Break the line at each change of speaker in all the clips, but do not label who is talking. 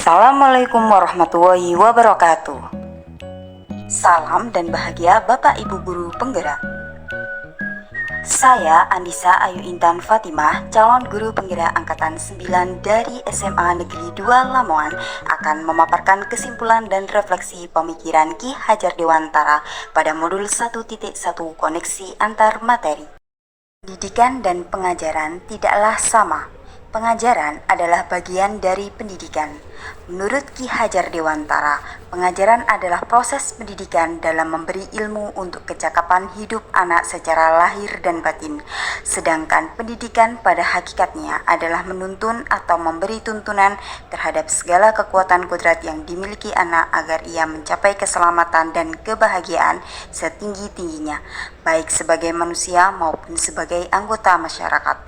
Assalamualaikum warahmatullahi wabarakatuh. Salam dan bahagia Bapak Ibu Guru Penggerak. Saya Andisa Ayu Intan Fatimah, calon guru penggerak angkatan 9 dari SMA Negeri 2 Lamongan, akan memaparkan kesimpulan dan refleksi pemikiran Ki Hajar Dewantara pada modul 1.1 koneksi antar materi. Pendidikan dan pengajaran tidaklah sama. Pengajaran adalah bagian dari pendidikan. Menurut Ki Hajar Dewantara, pengajaran adalah proses pendidikan dalam memberi ilmu untuk kecakapan hidup anak secara lahir dan batin. Sedangkan pendidikan pada hakikatnya adalah menuntun atau memberi tuntunan terhadap segala kekuatan kodrat yang dimiliki anak agar ia mencapai keselamatan dan kebahagiaan setinggi-tingginya, baik sebagai manusia maupun sebagai anggota masyarakat.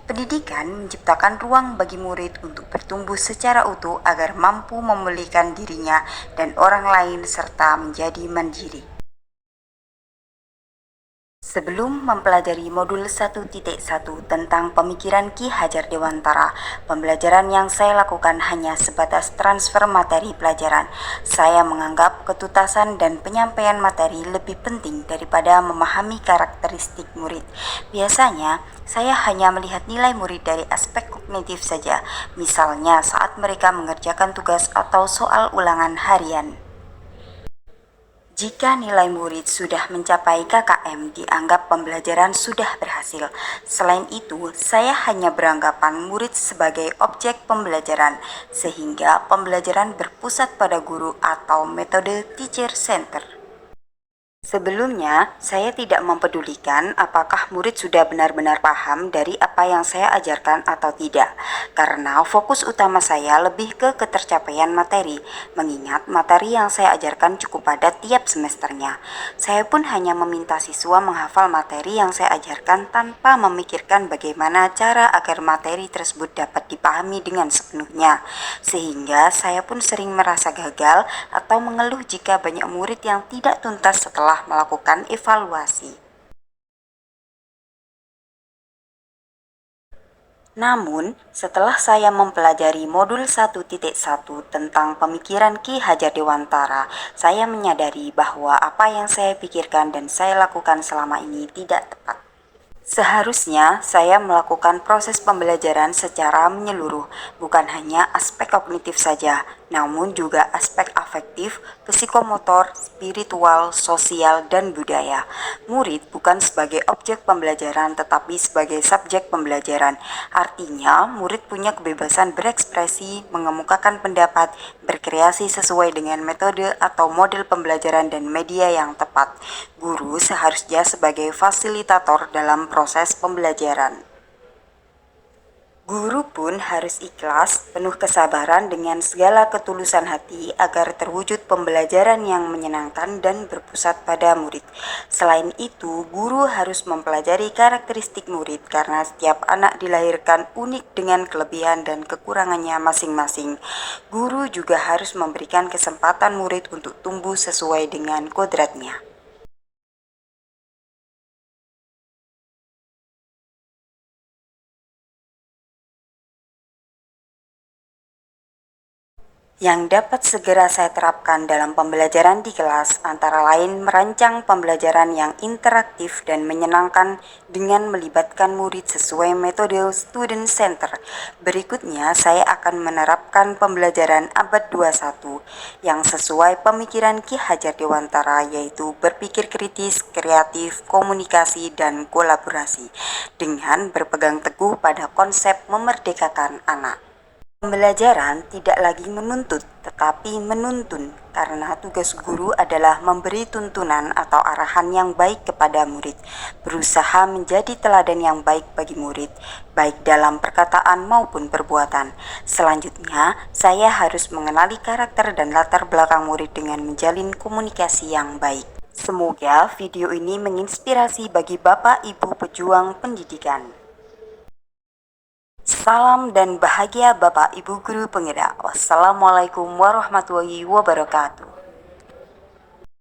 Pendidikan menciptakan ruang bagi murid untuk bertumbuh secara utuh agar mampu memulihkan dirinya dan orang lain serta menjadi mandiri. Sebelum mempelajari modul 1.1 tentang pemikiran Ki Hajar Dewantara, pembelajaran yang saya lakukan hanya sebatas transfer materi pelajaran. Saya menganggap ketuntasan dan penyampaian materi lebih penting daripada memahami karakteristik murid. Biasanya, saya hanya melihat nilai murid dari aspek kognitif saja, misalnya saat mereka mengerjakan tugas atau soal ulangan harian. Jika nilai murid sudah mencapai KKM, dianggap pembelajaran sudah berhasil. Selain itu, saya hanya beranggapan murid sebagai objek pembelajaran, sehingga pembelajaran berpusat pada guru atau metode teacher center. Sebelumnya, saya tidak mempedulikan apakah murid sudah benar-benar paham dari apa yang saya ajarkan atau tidak, karena fokus utama saya lebih ke ketercapaian materi, mengingat materi yang saya ajarkan cukup padat tiap semesternya. Saya pun hanya meminta siswa menghafal materi yang saya ajarkan tanpa memikirkan bagaimana cara agar materi tersebut dapat dipahami dengan sepenuhnya, sehingga saya pun sering merasa gagal atau mengeluh jika banyak murid yang tidak tuntas setelah melakukan evaluasi. Namun, setelah saya mempelajari modul 1.1 tentang pemikiran Ki Hajar Dewantara, saya menyadari bahwa apa yang saya pikirkan dan saya lakukan selama ini tidak tepat. Seharusnya saya melakukan proses pembelajaran secara menyeluruh, bukan hanya aspek kognitif saja, namun juga aspek afektif, psikomotor, spiritual, sosial, dan budaya. Murid bukan sebagai objek pembelajaran tetapi sebagai subjek pembelajaran. Artinya, murid punya kebebasan berekspresi, mengemukakan pendapat, berkreasi sesuai dengan metode atau model pembelajaran dan media yang tepat. Guru seharusnya sebagai fasilitator dalam proses pembelajaran. Guru pun harus ikhlas, penuh kesabaran dengan segala ketulusan hati agar terwujud pembelajaran yang menyenangkan dan berpusat pada murid. Selain itu, guru harus mempelajari karakteristik murid karena setiap anak dilahirkan unik dengan kelebihan dan kekurangannya masing-masing. Guru juga harus memberikan kesempatan murid untuk tumbuh sesuai dengan kodratnya. Yang dapat segera saya terapkan dalam pembelajaran di kelas antara lain merancang pembelajaran yang interaktif dan menyenangkan dengan melibatkan murid sesuai metode student center. Berikutnya, saya akan menerapkan pembelajaran abad 21 yang sesuai pemikiran Ki Hajar Dewantara, yaitu berpikir kritis, kreatif, komunikasi, dan kolaborasi dengan berpegang teguh pada konsep memerdekakan anak. Pembelajaran tidak lagi menuntut, tetapi menuntun, karena tugas guru adalah memberi tuntunan atau arahan yang baik kepada murid, berusaha menjadi teladan yang baik bagi murid, baik dalam perkataan maupun perbuatan. Selanjutnya, saya harus mengenali karakter dan latar belakang murid dengan menjalin komunikasi yang baik. Semoga video ini menginspirasi bagi Bapak Ibu pejuang pendidikan. Salam dan bahagia Bapak Ibu Guru Penggerak. Wassalamualaikum warahmatullahi wabarakatuh.